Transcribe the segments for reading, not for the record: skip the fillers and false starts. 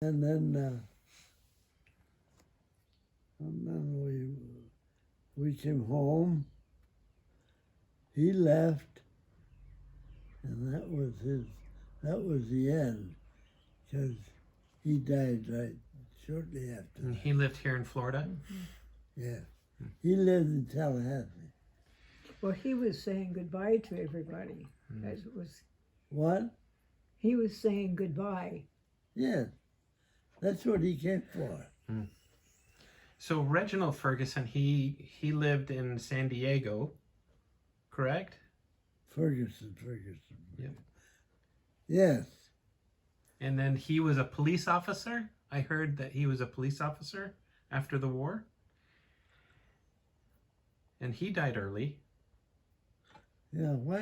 And then we came home. He left, and that was the end, because he died right shortly after. And that. he lived here in Florida? Yeah. He lived in Tallahassee. Well, he was saying goodbye to everybody. As it was, What? he was saying goodbye. Yes. That's what he came for. So Reginald Ferguson, he lived in San Diego, correct? Ferguson. Yep. Yes. And then he was a police officer? I heard that he was a police officer after the war. And he died early. Yeah. Why?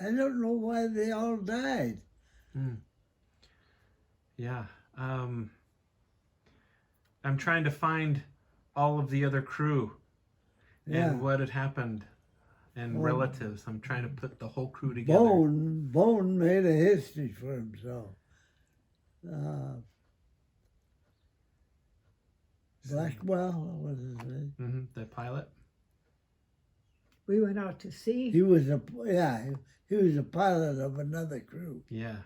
I don't know why they all died. Yeah. I'm trying to find all of the other crew and what had happened and relatives. I'm trying to put the whole crew together. Bone made a history for himself. Blackwell, what was his name? The pilot. We went out to sea. He was a pilot of another crew, Yeah.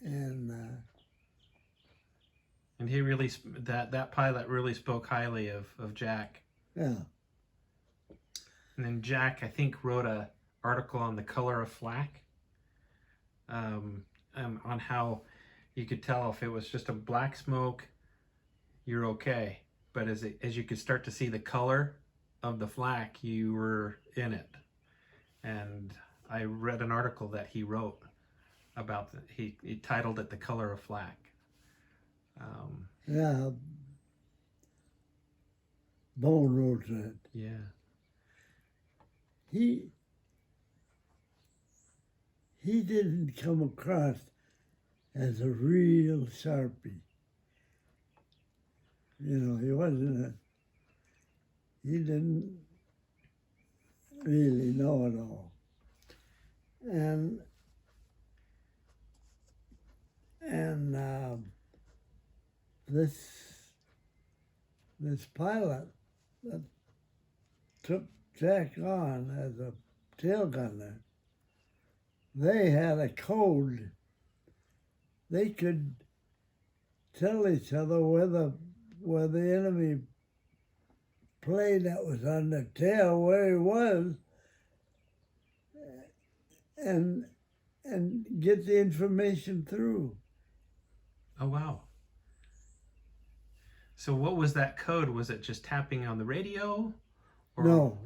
and he really that pilot really spoke highly of Jack. yeah. And then Jack, I think, wrote an article on the color of flak, on how you could tell if it was just a black smoke, you're okay. But as you could start to see the color of the flak, you were in it. And I read an article that he wrote about he titled it "The Color of Flak." Yeah. Bone wrote that. Yeah. He didn't come across as a real Sharpie. You know, he didn't really know it all. And this pilot that took Jack on as a tail gunner, they had a code. They could tell each other where the enemy plane that was on the tail, where he was, and get the information through. Oh, wow. So what was that code? Was it just tapping on the radio? Or... No.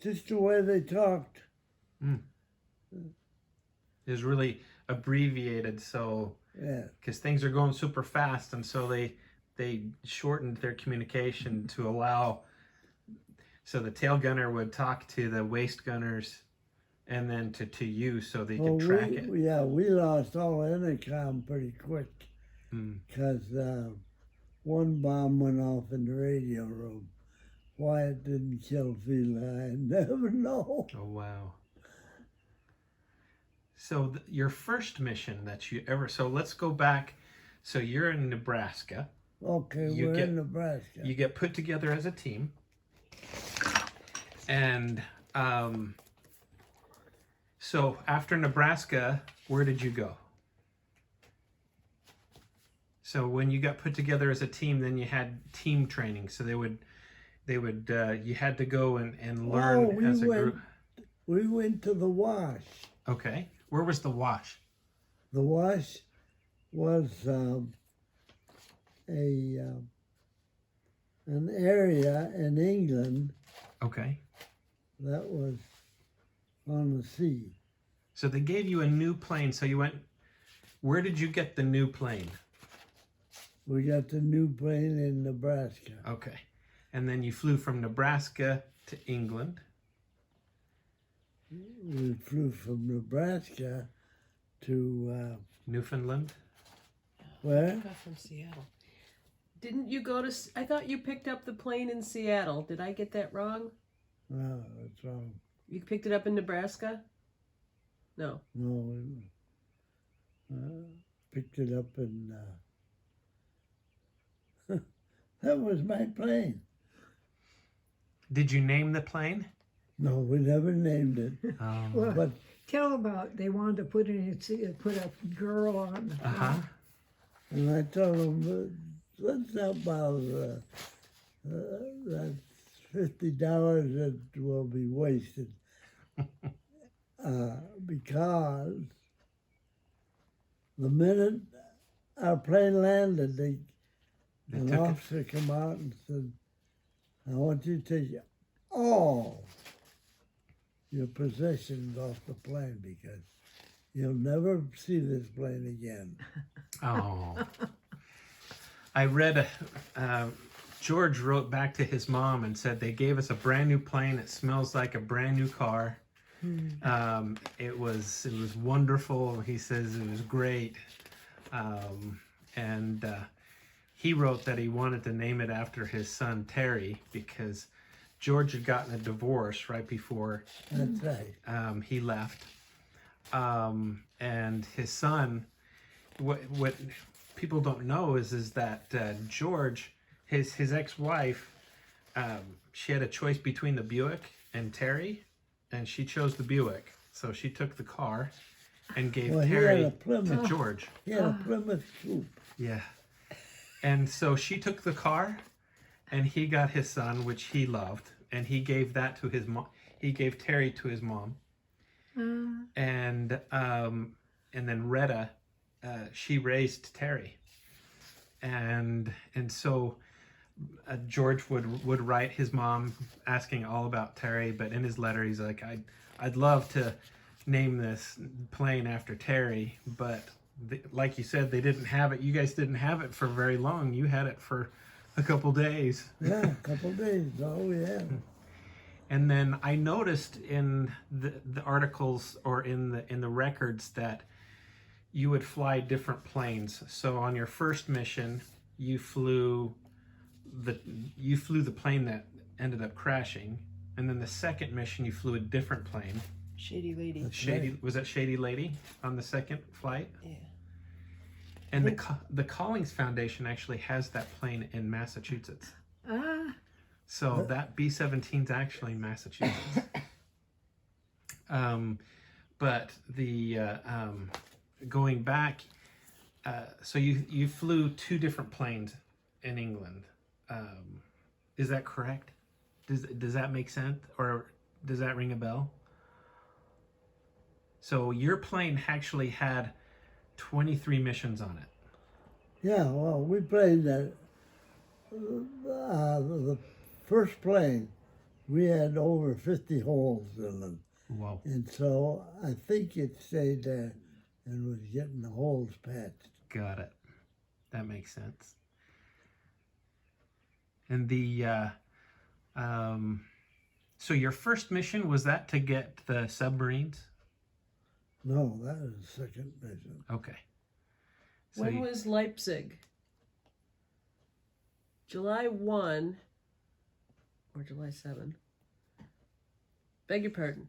Just the way they talked. It was really abbreviated, so Yeah. because things are going super fast, and so they shortened their communication to allow. So the tail gunner would talk to the waist gunners, and then to you, so they could track it. Yeah, we lost all intercom pretty quick because one bomb went off in the radio room. Why it didn't kill Fila, I never know. Oh, wow. So your first mission that you ever... So let's go back. So you're in Nebraska. Okay, we're in Nebraska. You get put together as a team. And so after Nebraska, where did you go? So when you got put together as a team, then you had team training. So they would you had to go and learn as a group. We went to the Wash. Okay. Where was the Wash? The Wash was an area in England. Okay. That was on the sea. So they gave you a new plane. So you went, where did you get the new plane? We got the new plane in Nebraska. Okay. And then you flew from Nebraska to England. We flew from Nebraska to Newfoundland. where? I got from Seattle. Didn't you go to... I thought you picked up the plane in Seattle. Did I get that wrong? No, that's wrong. You picked it up in Nebraska? No. No, we picked it up and that was my plane. Did you name the plane? No, we never named it. Well, But tell about they wanted to put put a girl on the Uh-huh. front. and I told them, let's not bother. That's $50 that will be wasted. Because the minute our plane landed, They an took it. officer come out and said, I want you to take all your possessions off the plane because you'll never see this plane again. Oh. I read George wrote back to his mom and said they gave us a brand new plane. It smells like a brand new car. It was wonderful. He says it was great. And he wrote that he wanted to name it after his son Terry because George had gotten a divorce right before That's right. he left. And his son, what people don't know is that George, his ex-wife, she had a choice between the Buick and Terry, and she chose the Buick. So she took the car and gave Well, he had Terry a Plymouth. to George. He had a Plymouth coupe. Yeah. And so she took the car, and he got his son, which he loved, and he gave that to his mom. He gave Terry to his mom, and then Retta, she raised Terry, and so George would write his mom asking all about Terry, but in his letter he's like, I'd love to name this plane after Terry, but like you said, they didn't have it. You guys didn't have it for very long. You had it for a couple days. Yeah, a couple days. All we had. And then I noticed in the articles or in the records that you would fly different planes. So on your first mission, you flew the plane that ended up crashing, and then the second mission you flew a different plane. Shady Lady. Shady, was that Shady Lady on the second flight? Yeah. And the Collings Foundation actually has that plane in Massachusetts. So that B-17 is actually in Massachusetts. But the going back, so you flew two different planes in England. Is that correct? Does that make sense, or does that ring a bell? So your plane actually had 23 missions on it. Yeah, well, we played that. The first plane, we had over 50 holes in them. Wow. And so I think it stayed there and was getting the holes patched. Got it. That makes sense. And so your first mission, was that to get the submarines? No, that was the second mission. Okay. So When was Leipzig? July 1 or July 7? Beg your pardon.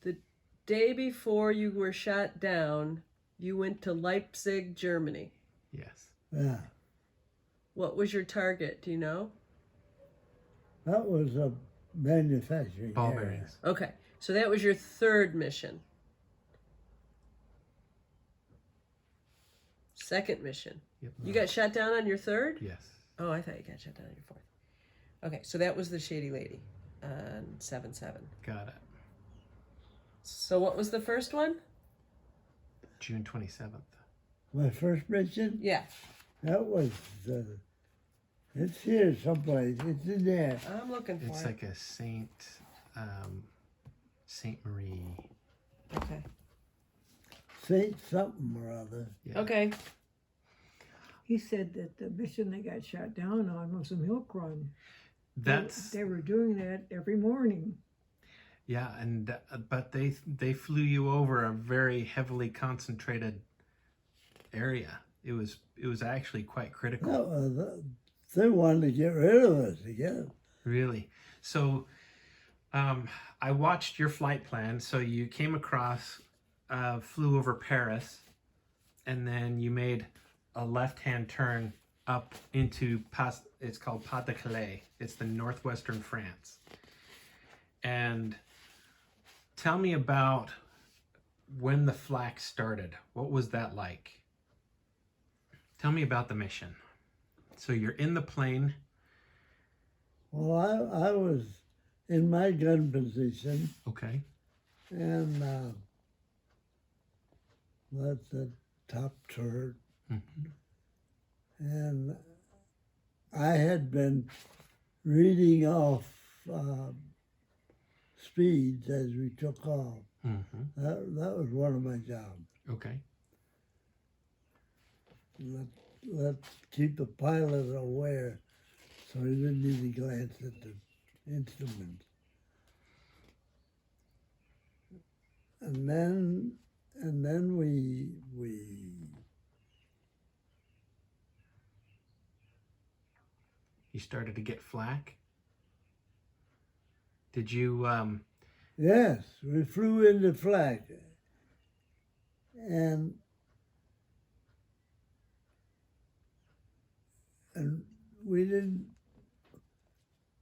The day before you were shot down, you went to Leipzig, Germany. yes. Yeah, What was your target? Do you know? that was a manufacturing Ball area. bearings. Okay, so that was your third mission. Second mission. Yep. You got shot down on your third? Yes. Oh, I thought you got shot down on your fourth. Okay, so that was the Shady Lady on 7-7. Got it. So what was the first one? June 27th. My first mission, Yeah, that was, it's here someplace. It's in there. I'm looking for It's it. like a Saint Marie. Okay. Saint something or other. Yeah. Okay. He said that the mission they got shot down on was a milk run. That's They were doing that every morning. yeah, and but they flew you over a very heavily concentrated area. It was actually quite critical. No, they wanted to get rid of us again. Really. So I watched your flight plan. So you came across flew over Paris, and then you made a left-hand turn up into it's called Pas de Calais. It's the northwestern France. And tell me about when the flak started. What was that like? Tell me about the mission. So you're in the plane. Well, I was in my gun position, Okay. and that's the top turret. Mm-hmm. And I had been reading off speeds as we took off. Mm-hmm. That was one of my jobs. Okay. Let's keep the pilot aware so he didn't need to glance at the instruments. And then we You started to get flak. Did you yes, we flew into flak, and we didn't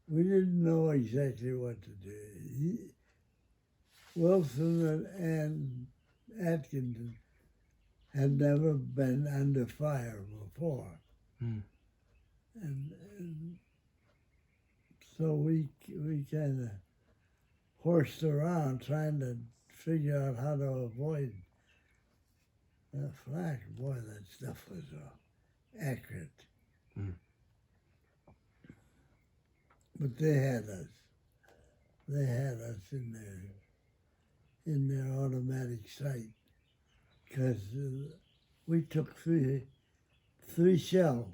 know exactly what to do. Wilson and Atkinson had never been under fire before. And so we kind of horsed around trying to figure out how to avoid that flak. Boy, that stuff was accurate. But they had us. They had us in their automatic sight, because we took three shells.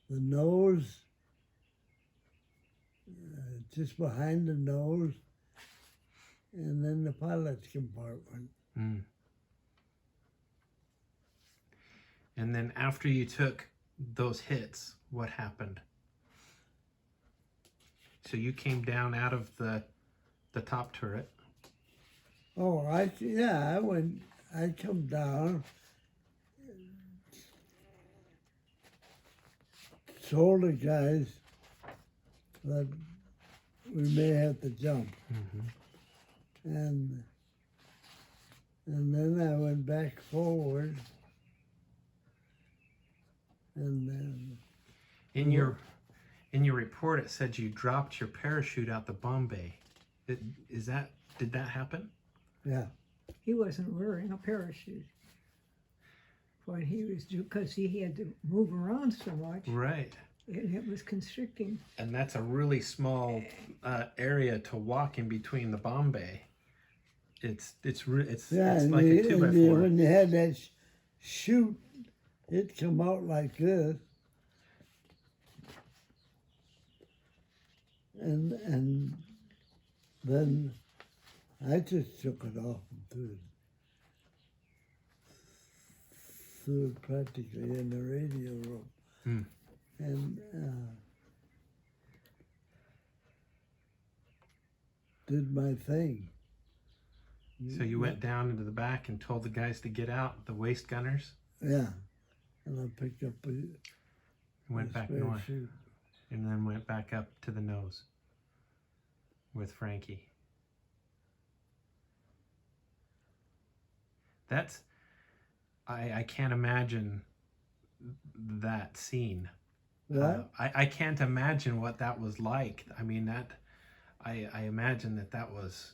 The nose, just behind the nose, and then the pilot's compartment. And then after you took those hits, what happened? So you came down out of the top turret. Oh, I come down, told the guys that we may have to jump. And then I went back forward, and then In your report, it said you dropped your parachute out the bomb bay. Did that happen? yeah. He wasn't wearing a parachute when he was because he had to move around so much, Right. and it was constricting. And that's a really small area to walk in between the bomb bay. It's Yeah, it's and like a 2x4. when you had that chute, it come out like this. And then I just took it off and threw it practically in the radio room. And did my thing. So you went down into the back and told the guys to get out, the waist gunners, Yeah. And I picked up went back spare north, chute. and then went back up to the nose with Frankie. I can't imagine that scene. What? I can't imagine what that was like. I mean, I imagine that was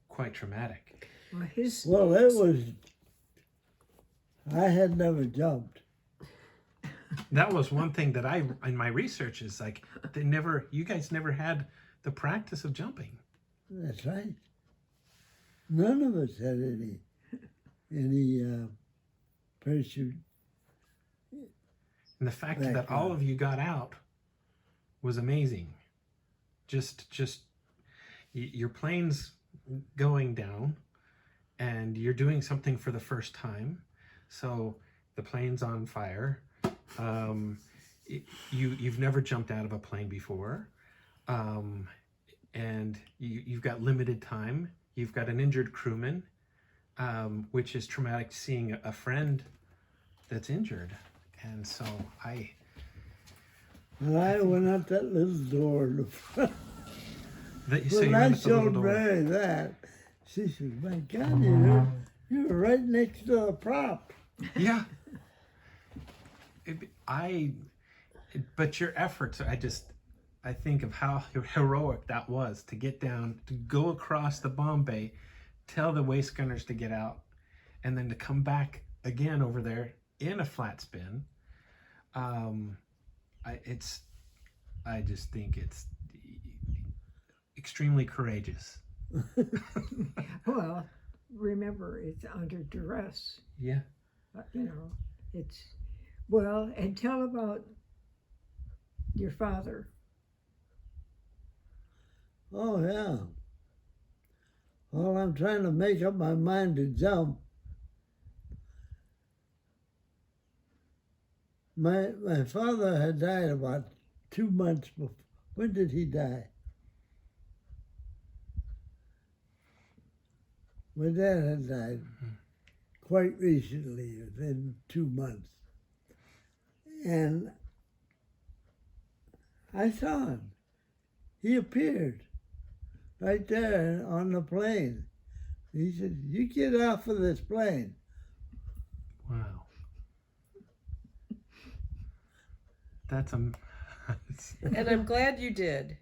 quite traumatic. Well, I had never jumped. That was one thing that in my research is like, you guys never had the practice of jumping. That's right. None of us had any parachute. And the fact that all of you got out was amazing. Just your plane's going down and you're doing something for the first time. So the plane's on fire. You've never jumped out of a plane before. And you've got limited time. you've got an injured crewman, which is traumatic seeing a friend that's injured. And so And I went out that little door in the front. so When you I went at the little showed door. Mary that, she says, "My God, you were right next to a prop." Yeah. But your efforts, I think of how heroic that was to get down, to go across the bomb bay, tell the waste gunners to get out, and then to come back again over there in a flat spin. I just think it's extremely courageous. Well, remember, it's under duress. Yeah. You know, well, and tell about your father. Oh yeah. Well, I'm trying to make up my mind to jump. My father had died about 2 months before. When did he die? My dad had died quite recently, within 2 months. And I saw him. He appeared right there on the plane. He said, "You get off of this plane." Wow. That's And I'm glad you did.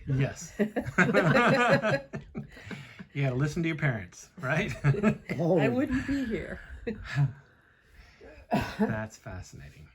yes. You gotta listen to your parents, right? Oh, I wouldn't be here. That's fascinating.